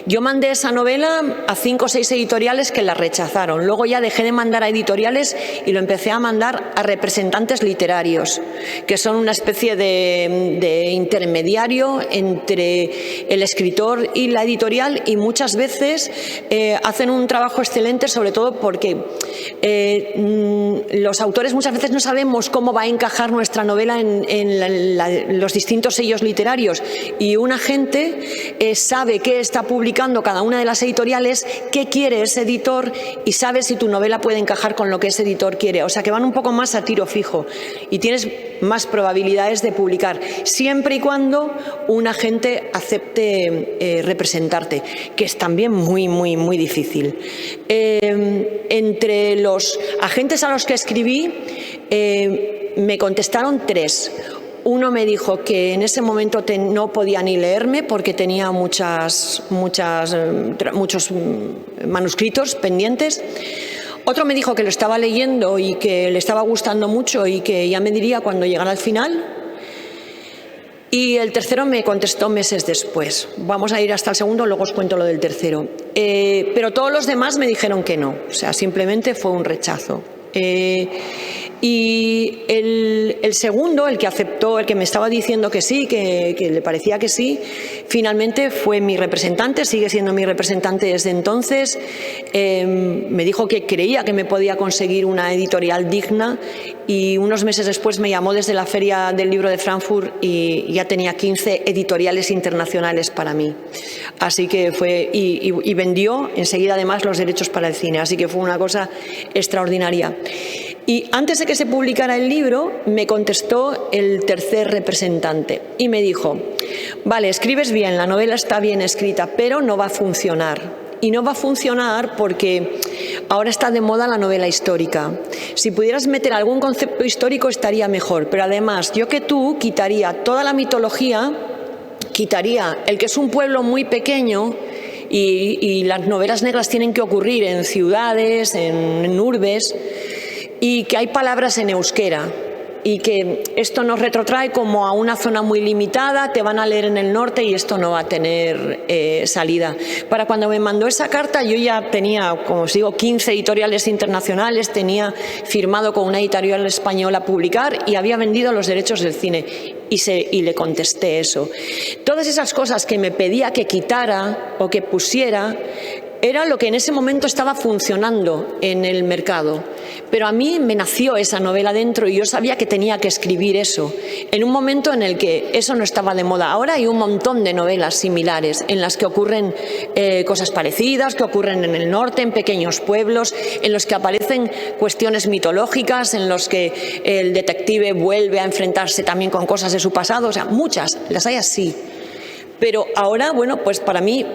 Yo mandé esa novela a 5 o 6 editoriales que la rechazaron. Luego ya dejé de mandar a editoriales y lo empecé a mandar a representantes literarios, que son una especie de intermediario entre el escritor y la editorial, y muchas veces hacen un trabajo excelente, sobre todo porque los autores muchas veces no sabemos cómo va a encajar nuestra novela en los distintos sellos literarios, y un agente sabe qué está publicando cada una de las editoriales, qué quiere ese editor y sabe si tu novela puede encajar con lo que ese editor quiere. O sea que van un poco más a tiro fijo y tienes más probabilidades de publicar, siempre y cuando un agente acepte representarte, que es también muy, muy, muy difícil. Entre los agentes a los que escribí me contestaron 3. Uno me dijo que en ese momento no podía ni leerme porque tenía muchos manuscritos pendientes. Otro me dijo que lo estaba leyendo y que le estaba gustando mucho y que ya me diría cuando llegara al final. Y el tercero me contestó meses después. Vamos a ir hasta el segundo, luego os cuento lo del tercero. Pero todos los demás me dijeron que no, o sea, simplemente fue un rechazo. Y el segundo, el que aceptó, el que me estaba diciendo que sí, que le parecía que sí, finalmente fue mi representante, sigue siendo mi representante desde entonces. Me dijo que creía que me podía conseguir una editorial digna y unos meses después me llamó desde la Feria del Libro de Frankfurt y ya tenía 15 editoriales internacionales para mí. Así que fue, y vendió enseguida además los derechos para el cine, así que fue una cosa extraordinaria. Y antes de que se publicara el libro, me contestó el tercer representante y me dijo, vale, escribes bien, la novela está bien escrita, pero no va a funcionar. Y no va a funcionar porque ahora está de moda la novela histórica. Si pudieras meter algún concepto histórico estaría mejor, pero además yo que tú quitaría toda la mitología, quitaría el que es un pueblo muy pequeño y las novelas negras tienen que ocurrir en ciudades, en urbes, y que hay palabras en euskera. y que esto nos retrotrae como a una zona muy limitada, te van a leer en el norte y esto no va a tener salida. Para cuando me mandó esa carta yo ya tenía, como os digo, 15 editoriales internacionales, tenía firmado con una editorial española a publicar y había vendido los derechos del cine y le contesté eso. Todas esas cosas que me pedía que quitara o que pusiera era lo que en ese momento estaba funcionando en el mercado. Pero a mí me nació esa novela dentro y yo sabía que tenía que escribir eso, en un momento en el que eso no estaba de moda. Ahora hay un montón de novelas similares en las que ocurren cosas parecidas, que ocurren en el norte, en pequeños pueblos, en los que aparecen cuestiones mitológicas, en los que el detective vuelve a enfrentarse también con cosas de su pasado. O sea, muchas, las hay así. Pero ahora, bueno, pues para mí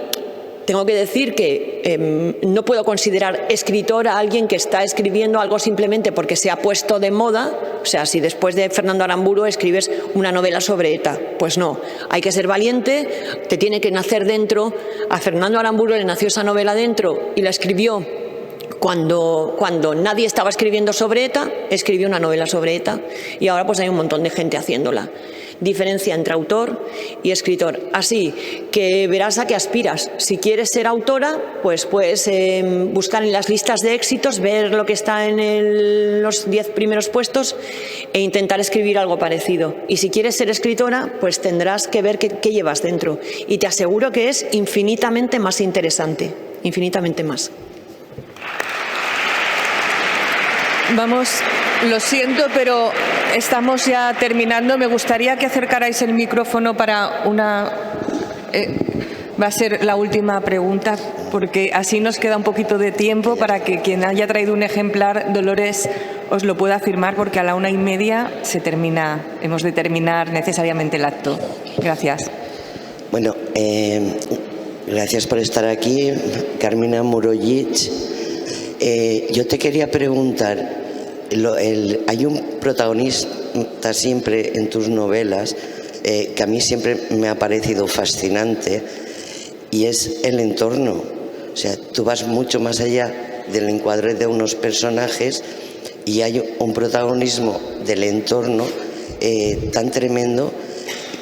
tengo que decir que no puedo considerar escritora a alguien que está escribiendo algo simplemente porque se ha puesto de moda. O sea, si después de Fernando Aramburu escribes una novela sobre ETA, pues no. Hay que ser valiente, te tiene que nacer dentro. A Fernando Aramburu le nació esa novela dentro y la escribió cuando nadie estaba escribiendo sobre ETA, escribió una novela sobre ETA y ahora pues hay un montón de gente haciéndola. Diferencia entre autor y escritor. Así que verás a qué aspiras. Si quieres ser autora, pues puedes buscar en las listas de éxitos, ver lo que está en los 10 primeros puestos e intentar escribir algo parecido. Y si quieres ser escritora, pues tendrás que ver qué llevas dentro. Y te aseguro que es infinitamente más interesante, infinitamente más. Vamos, lo siento, pero estamos ya terminando. Me gustaría que acercarais el micrófono para una... va a ser la última pregunta, porque así nos queda un poquito de tiempo para que quien haya traído un ejemplar, Dolores, os lo pueda firmar, porque a la 1:30 hemos de terminar necesariamente el acto. Gracias. Bueno, gracias por estar aquí, Carmina Murollich. Yo te quería preguntar, hay un protagonista siempre en tus novelas que a mí siempre me ha parecido fascinante y es el entorno. O sea, tú vas mucho más allá del encuadre de unos personajes y hay un protagonismo del entorno tan tremendo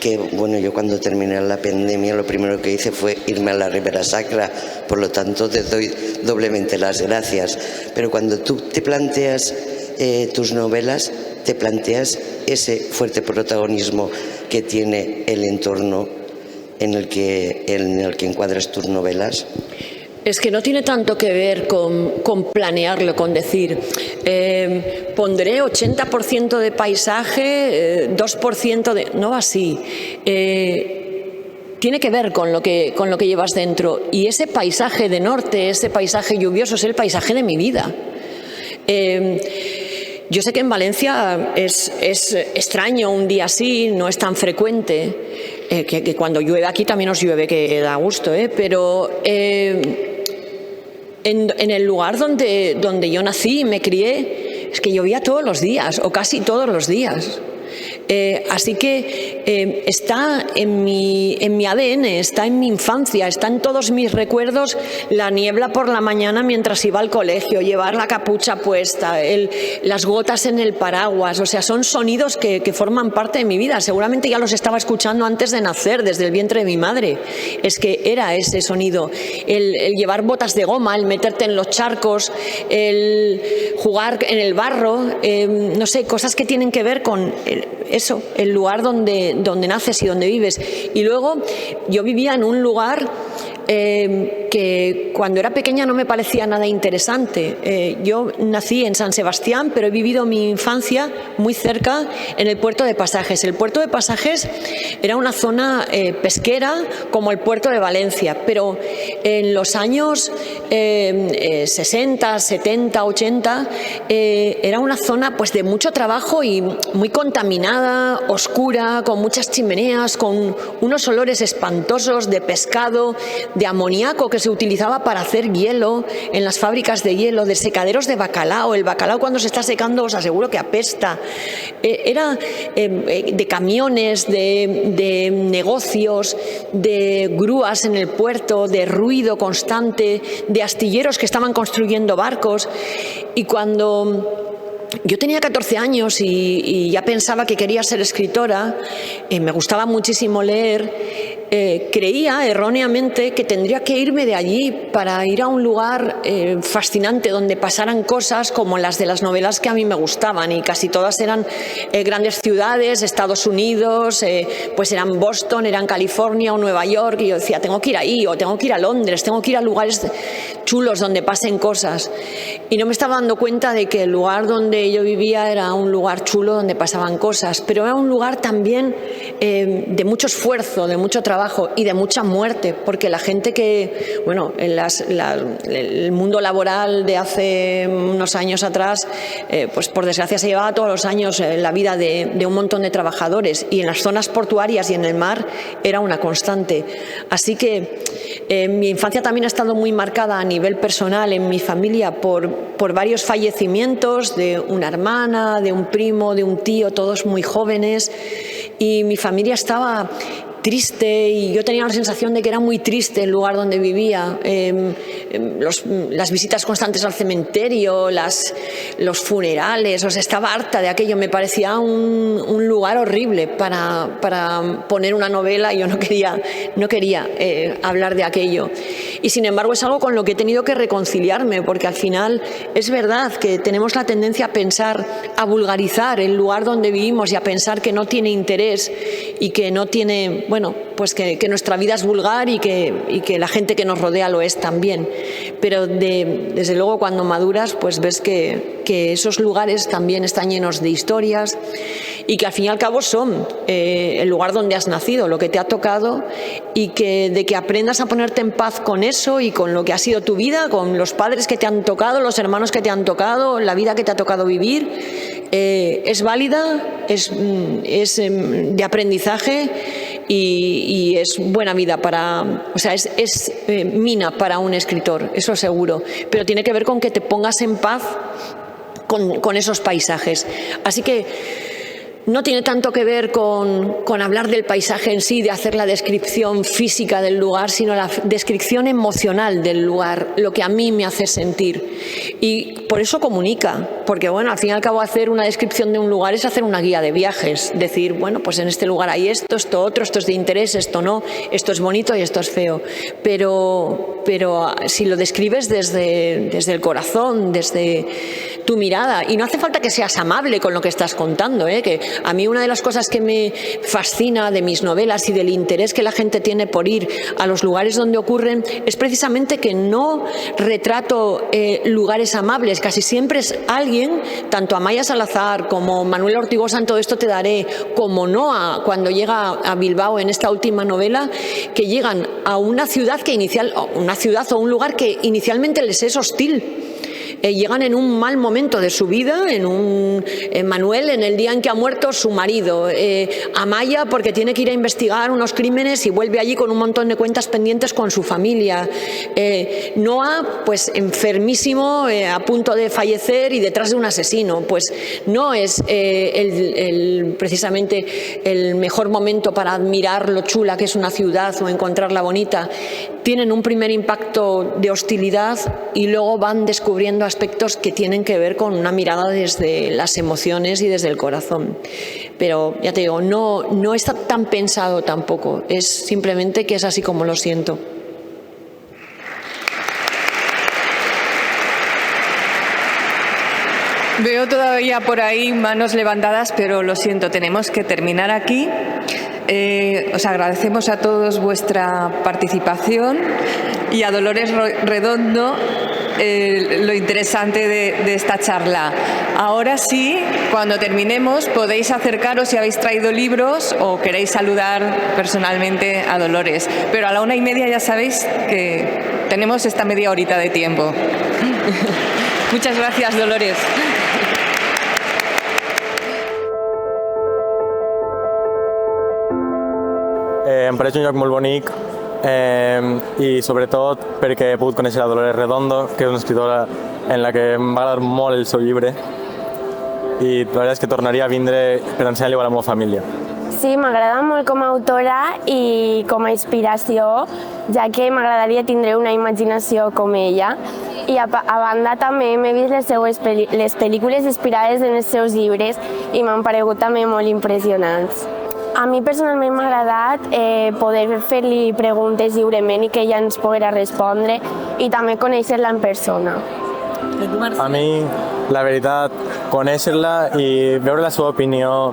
que, bueno, yo cuando terminé la pandemia lo primero que hice fue irme a la Ribera Sacra, por lo tanto te doy doblemente las gracias. Pero cuando tú te planteas tus novelas, te planteas ese fuerte protagonismo que tiene el entorno en el que encuadras tus novelas. Es que no tiene tanto que ver con planearlo, con decir, pondré 80% de paisaje, 2% de... No así. Tiene que ver con lo que llevas dentro. Y ese paisaje de norte, ese paisaje lluvioso, es el paisaje de mi vida. Yo sé que en Valencia es extraño un día así, no es tan frecuente, que cuando llueve aquí también os llueve, que da gusto, pero en el lugar donde yo nací y me crié, es que llovía todos los días, o casi todos los días. Así que está en mi ADN, está en mi infancia, está en todos mis recuerdos, la niebla por la mañana mientras iba al colegio, llevar la capucha puesta, las gotas en el paraguas. O sea, son sonidos que forman parte de mi vida. Seguramente ya los estaba escuchando antes de nacer, desde el vientre de mi madre. Es que era ese sonido, el llevar botas de goma, el meterte en los charcos, el jugar en el barro, no sé, cosas que tienen que ver con eso, el lugar donde naces y donde vives. Y luego yo vivía en un lugar que cuando era pequeña no me parecía nada interesante. Yo nací en San Sebastián, pero he vivido mi infancia muy cerca en el puerto de Pasajes. El puerto de Pasajes era una zona pesquera como el puerto de Valencia, pero en los años 60, 70, 80 era una zona pues de mucho trabajo y muy contaminada, oscura, con muchas chimeneas, con unos olores espantosos de pescado, de amoníaco que se utilizaba para hacer hielo en las fábricas de hielo, de secaderos de bacalao. El bacalao cuando se está secando os aseguro que apesta. Era de camiones, de negocios, de grúas en el puerto, de ruido constante, de astilleros que estaban construyendo barcos. Y cuando yo tenía 14 años y ya pensaba que quería ser escritora, me gustaba muchísimo leer. Creía erróneamente que tendría que irme de allí para ir a un lugar fascinante donde pasaran cosas como las de las novelas que a mí me gustaban, y casi todas eran grandes ciudades, Estados Unidos, pues eran Boston, eran California o Nueva York, y yo decía, tengo que ir ahí, o tengo que ir a Londres, tengo que ir a lugares chulos donde pasen cosas. Y no me estaba dando cuenta de que el lugar donde yo vivía era un lugar chulo donde pasaban cosas, pero era un lugar también de mucho esfuerzo, de mucho trabajo y de mucha muerte, porque la gente que, bueno, el mundo laboral de hace unos años atrás, pues por desgracia se llevaba todos los años la vida de un montón de trabajadores, y en las zonas portuarias y en el mar era una constante. Así que mi infancia también ha estado muy marcada a nivel personal en mi familia por varios fallecimientos de una hermana, de un primo, de un tío, todos muy jóvenes, y mi familia estaba triste, y yo tenía la sensación de que era muy triste el lugar donde vivía. Las visitas constantes al cementerio, los funerales, o sea, estaba harta de aquello. Me parecía un lugar horrible para poner una novela, y yo no quería hablar de aquello. Y sin embargo es algo con lo que he tenido que reconciliarme, porque al final es verdad que tenemos la tendencia a pensar, a vulgarizar el lugar donde vivimos y a pensar que no tiene interés y que no tiene, bueno, pues que nuestra vida es vulgar y que la gente que nos rodea lo es también. Pero desde luego cuando maduras pues ves que esos lugares también están llenos de historias, y que al fin y al cabo son el lugar donde has nacido, lo que te ha tocado, y de que aprendas a ponerte en paz con eso y con lo que ha sido tu vida, con los padres que te han tocado, los hermanos que te han tocado, la vida que te ha tocado vivir. Es válida, es de aprendizaje, y es buena vida o sea, es mina para un escritor, eso seguro, pero tiene que ver con que te pongas en paz con esos paisajes. Así que no tiene tanto que ver con hablar del paisaje en sí, de hacer la descripción física del lugar, sino la descripción emocional del lugar, lo que a mí me hace sentir. Y por eso comunica, porque bueno, al fin y al cabo hacer una descripción de un lugar es hacer una guía de viajes, decir, bueno, pues en este lugar hay esto otro, esto es de interés, esto no, esto es bonito y esto es feo. Pero si lo describes desde el corazón, desde tu mirada, y no hace falta que seas amable con lo que estás contando, que a mí una de las cosas que me fascina de mis novelas y del interés que la gente tiene por ir a los lugares donde ocurren es precisamente que no retrato lugares amables. Casi siempre es alguien, tanto Amaya Salazar como Manuel Ortigosa en Todo esto te daré, como Noa cuando llega a Bilbao en esta última novela, que llegan a una ciudad o un lugar que inicialmente les es hostil. Llegan en un mal momento de su vida, Manuel en el día en que ha muerto su marido, Amaya porque tiene que ir a investigar unos crímenes y vuelve allí con un montón de cuentas pendientes con su familia, Noa pues enfermísimo, a punto de fallecer y detrás de un asesino. Pues no es precisamente el mejor momento para admirar lo chula que es una ciudad o encontrarla bonita. Tienen un primer impacto de hostilidad y luego van descubriendo aspectos que tienen que ver con una mirada desde las emociones y desde el corazón. Pero ya te digo, no está tan pensado tampoco, es simplemente que es así como lo siento. Veo todavía por ahí manos levantadas, pero lo siento, tenemos que terminar aquí. Os agradecemos a todos vuestra participación y a Dolores Redondo lo interesante de esta charla. Ahora sí, cuando terminemos, podéis acercaros si habéis traído libros o queréis saludar personalmente a Dolores. Pero a la 1:30 ya sabéis que tenemos esta media horita de tiempo. Muchas gracias, Dolores. Em pareix un lloc molt bonic i sobretot perquè he pogut conèixer a Dolores Redondo, que és una escriptora en la que m'ha agradat molt el seu llibre, i la veritat és que tornaria a vindre per ensenyar-li a la meva família. Sí, m'agrada molt com a autora i com a inspiració, ja que m'agradaria tindre una imaginació com ella i a banda també m'he vist les pel·lícules inspirades en els seus llibres i m'han paregut també molt impressionants. A mi personalment m'ha agradat poder fer-li preguntes lliurement i que ella ens poguera respondre i també conèixer-la en persona. A mi, la veritat, conèixer-la i veure la seva opinió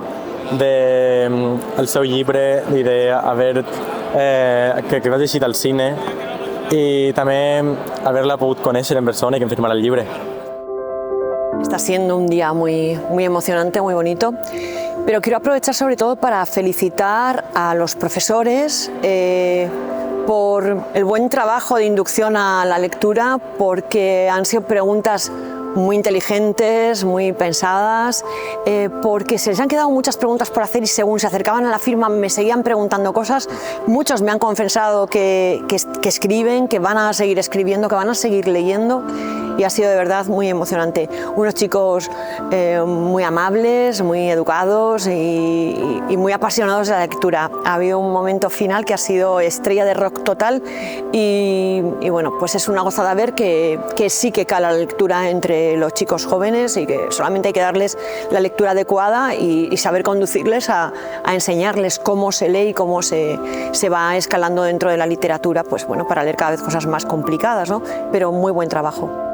del seu llibre i que va llegir al cine y también haberla pogut conèixer en persona y que em firmara el llibre. Está siendo un día muy emocionante, muy bonito, pero quiero aprovechar sobre todo para felicitar a los profesores por el buen trabajo de inducción a la lectura, porque han sido preguntas muy inteligentes, muy pensadas, porque se les han quedado muchas preguntas por hacer y según se acercaban a la firma me seguían preguntando cosas. Muchos me han confesado que escriben, que van a seguir escribiendo, que van a seguir leyendo y ha sido de verdad muy emocionante. Unos chicos muy amables, muy educados y muy apasionados de la lectura. Ha habido un momento final que ha sido estrella de rock total y bueno, pues es una gozada ver que sí que cala la lectura entre los chicos jóvenes y que solamente hay que darles la lectura adecuada y saber conducirles a enseñarles cómo se lee y cómo se va escalando dentro de la literatura, pues bueno, para leer cada vez cosas más complicadas, ¿no? Pero muy buen trabajo.